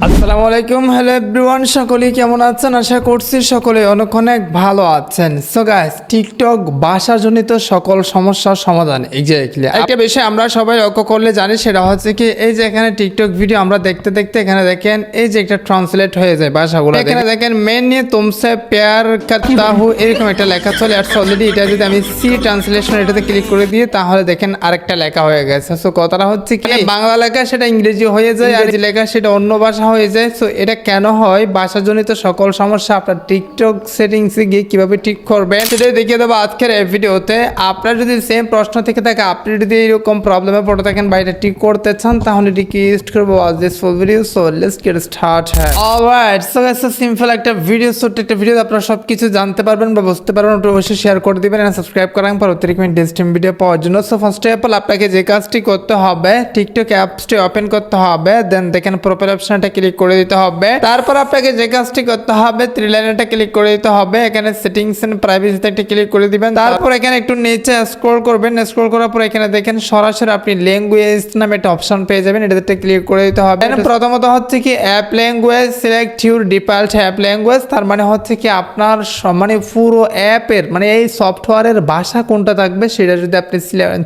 আসসালামু আলাইকুম, hello everyone, সকলে কেমন আছেন? আশা করছি সকলে অনেক অনেক ভালো আছেন। সো গাইস, টিকটক ভাষাজনিত সকল সমস্যার সমাধান এক্স্যাক্টলি একটা বিষয় আমরা সবাই লক্ষ্য করলে জানি, সেটা হচ্ছে কি এই যে এখানে টিকটক ভিডিও আমরা দেখতে দেখতে এখানে দেখেন এই যে একটা ট্রান্সলেট হয়ে যায় ভাষাগুলো। এখানে দেখেন মেন নিয়ে তুমসে প্যার করতা হু এরকম একটা লেখা চলে আসছে অলরেডি। এটা যদি আমি সি ট্রান্সলেশন এটাতে ক্লিক করে দিই তাহলে দেখেন আরেকটা লেখা হয়ে গেছে। সো কথাটা হচ্ছে কি বাংলা লেখা সেটা ইংরেজি হয়ে যায়, আর যে লেখা সেটা অন্য ভাষা হয়ে যায়। সো এটা কেন হয়? ভাষাজনিত সকল সমস্যা আপনার টিকটক সেটিংসে গিয়ে কিভাবে ঠিক করবেন সেটাই দেখিয়ে দেবো আজকের এই ভিডিওতে। আপনার যদি সেম প্রশ্ন থেকে থাকে, আপনি যদি এরকম প্রবলেমে পড়ে থাকেন বা এটা ঠিক করতে চান, তাহলে রিকোয়েস্ট করবো watch this full video. So let's get start. Alright, so guys, simple একটা ভিডিও, ছোট্ট একটা ভিডিও, আপনারা সবকিছু জানতে পারবেন বা বুঝতে পারবেন। ওটা অবশ্যই শেয়ার করে দিবেন আর সাবস্ক্রাইব করেন পরবর্তী ইন্টারেস্টিং ভিডিও পাওয়ার জন্য। সো ফার্স্ট অফ অল আপনাকে যে কাজটি করতে হবে, টিকটক অ্যাপসটি ওপেন করতে হবে, দেন দেখেন প্রোফাইল অপশনটা ক্লিক করে দিতে হবে। তারপর আপনাকে যে কাজটি করতে হবে, থ্রি লাইনটা ক্লিক করে দিতে হবে। এখানে সেটিংস এন্ড প্রাইভেসিতে একটা ক্লিক করে দিবেন। তারপর এখানে একটু নিচে স্ক্রল করবেন। স্ক্রল করার পর এখানে দেখেন সরাসরি আপনি ল্যাঙ্গুয়েজ নামে একটা অপশন পেয়ে যাবেন, এটাতে ক্লিক করে দিতে হবে। প্রথমত হচ্ছে কি app language, select your default app language. তার মানে হচ্ছে কি আপনার মানে পুরো অ্যাপের মানে এই সফটওয়্যারের ভাষা কোনটা থাকবে সেটা যদি আপনি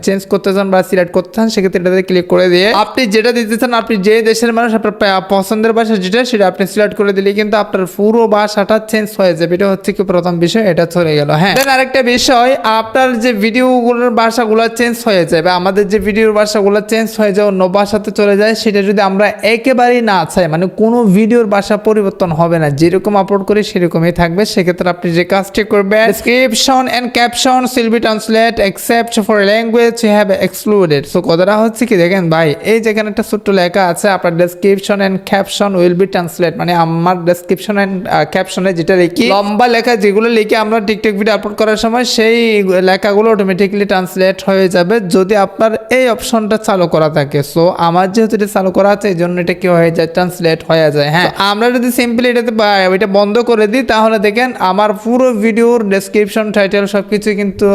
চেঞ্জ করতে চান বা সিলেক্ট করতে চান, সেক্ষেত্রে এটাতে ক্লিক করে দিয়ে আপনি যেটা দিতে চান, আপনি যে দেশের মানুষ, আপনার পছন্দের ভাষা যেটা সেটা আপনি সিলেক্ট করে দিলে কিন্তু আপনার পুরো ভাষাটা চেঞ্জ হয়ে যাবে। এটা হচ্ছে কি প্রথম বিষয়, এটা চলে গেল। হ্যাঁ, দেন আরেকটা বিষয়, আপনার যে ভিডিওগুলোর ভাষাগুলো চেঞ্জ হয়ে যায় বা আমাদের যে ভিডিওর ভাষাগুলো চেঞ্জ হয়ে যায় অন্য ভাষাতে চলে যায়, সেটা যদি আমরা একেবারেই না চাই, মানে কোনো ভিডিওর ভাষা পরিবর্তন হবে না, যেরকম আপলোড করি সেরকমই থাকবে, সেক্ষেত্রে আপনি যে কাজটি করবেন, description and caption will be translate except for language you have excluded. So কথাটা হচ্ছে কি দেখেন ভাই, এই যেখানে একটা ছোট্ট লেখা আছে আপনার description and caption will be translate, মানে আমার ডেসক্রিপশন এন্ড ক্যাপশনে যেটা লিখি, লম্বা লেখা যেগুলো লিখে আমরা টিকটক ভিডিও আপলোড করার সময়, সেই লেখাগুলো অটোমেটিক্যালি ট্রান্সলেট হয়ে যাবে যদি আপনার এই অপশনটা চালু করা থাকে। সো আমার যেহেতু এটা চালু করা আছে এই জন্য এটা কি হয়ে যায়, ট্রান্সলেট হয়ে যায়। হ্যাঁ, আমরা যদি সিম্পলি এটাতে এটা বন্ধ করে দিই তাহলে দেখেন আমার পুরো ভিডিওর ডেসক্রিপশন, টাইটেল সবকিছু কিন্তু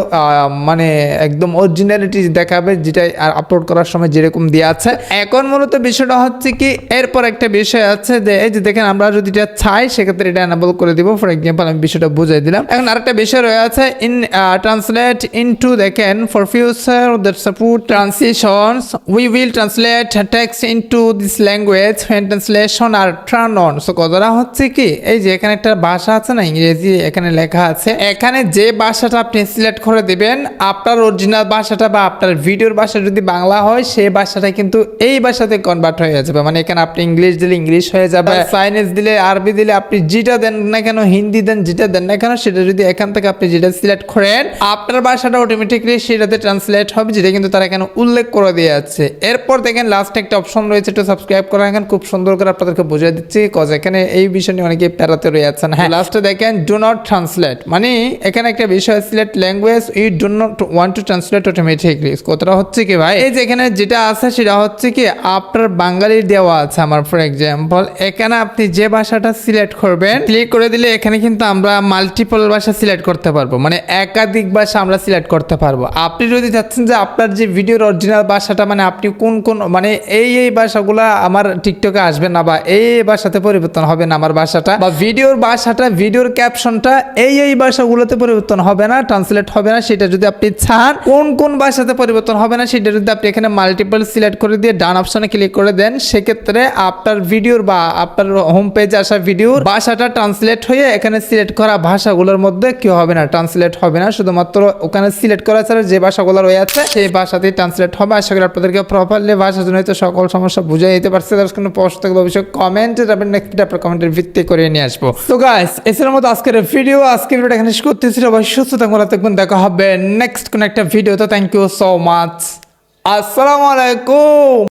মানে একদম অরিজিনালিটি দেখাবে, যেটা আপলোড করার সময় যেরকম দেওয়া আছে। এখন মূলত বিষয়টা হচ্ছে কি এরপর একটা বিষয় আছে যে এই যে দেখেন আমরা যদি এটা চাই সেক্ষেত্রে এটা এনেবল করে দিব। ফর এক্সাম্পল আমি বিষয়টা বুঝাই দিলাম। এখন আরেকটা বিষয় রয়ে আছে ইন ট্রান্সলেট ইনটু, দেখেন for future that support translations we will translate text into this language when translation are turn on. So কথাটা হচ্ছে কি এই যে এখানে একটা ভাষা আছে না, ইংরেজি এখানে লেখা আছে, এখানে যে ভাষাটা আপনি সিলেক্ট করে দিবেন, আপনার অরিজিনাল ভাষাটা বা আপনার ভিডিওর ভাষা যদি বাংলা হয়, সেই ভাষাটা কিন্তু এই ভাষাতে কনভার্ট হয়ে যাবে। মানে এখানে আপনি ইংলিশ দিলে ইংলিশ হয়ে যাবে, চাইনিজ দিলে, আরবি দিলে, আপনি যেটা দেন না কেন, হিন্দি দেন, যেটা দেন না কেন, সেটা যদি এখান থেকে আপনি যেটা সিলেক্ট করেন, আপনার ভাষাটা অটোমেটিকলি সেটাতে ট্রান্সলেট হবে, যেটা কিন্তু তারা এখানে উল্লেখ করে দিয়ে আছে। এরপর দেখেন লাস্ট একটা অপশন রয়েছে, একটু সাবস্ক্রাইব করা, এখানে খুব সুন্দর করে আপনাদেরকে বুঝিয়ে দিচ্ছি, কজ এখানে এই বিষয় নিয়ে অনেকে প্যারাতে রয়েছেন। হ্যাঁ, লাস্টে দেখেন ডু নট ট্রান্সলেট, মানে এখানে একটা বিষয় select language you do not want to translate automatically. কথাটা হচ্ছে কি ভাই, এই যে এখানে যেটা আছে সেটা হচ্ছে কি আপনার বাঙালি দেওয়া আছে আমার, ফর এক্সাম্পল এখানে আপনি যে ভাষাটা সিলেক্ট করবেন, ক্লিক করে দিলে এখানে কিন্তু আমরা মাল্টিপল ভাষা সিলেক্ট করতে পারবো, মানে একাধিক ভাষা আমরা সিলেক্ট করতে পারবো। আপনি যদি চাচ্ছেন যে আপনার যে ভিডিওর অরিজিনাল ভাষাটা, মানে আপনি কোন কোন মানে এই ভাষাগুলো আমার টিকটকে আসবে না বা এই ভাষাতে পরিবর্তন হবে না আমার ভাষাটা, বা ভিডিওর ভাষাটা, ভিডিওর ক্যাপশনটা এই ভাষাগুলোতে পরিবর্তন হবে না, ট্রান্সলেট হবে না, সেটা যদি আপনি চান কোন কোন ভাষাতে পরিবর্তন হবে না, সেটা যদি আপনি এখানে মাল্টিপল সিলেক্ট করে দিয়ে ডান অপশনে ক্লিক করে দেন, সেক্ষেত্রে আপনার ভিডিওর বা আপনার হোম পেজে আসা ভিডিওর ভাষাটা ট্রান্সলেট হয়ে এখানে সিলেক্ট করা ভাষাগুলোর মধ্যে কি হবে না, ট্রান্সলেট হবে না, শুধুমাত্র ওখানে সিলেক্ট করা ছাড়া যে ভাষাগুলো রয়েছে সেই ভাষাতেই ট্রান্সলেট হবে। আশা করি আপনাদেরকে প্রপারলি ভাষাজনিত সকল সমস্যা বুঝিয়ে দিতে পারছি। তার কোনো প্রশ্ন থাকলে অবশ্যই কমেন্টে যাবেন, নেক্সট আপনার কমেন্টের ভিত্তি করে নিয়ে আসবো। তো গাইস, এছাড়ার মতো আজকের ভিডিও এখানে শেষ করতেছি। অবশ্যই সুস্থ থাকবেন, দেখা হবে নেক্সট কোন একটা ভিডিও। তো থ্যাংক ইউ সো মাচ, আসসালামু আলাইকুম।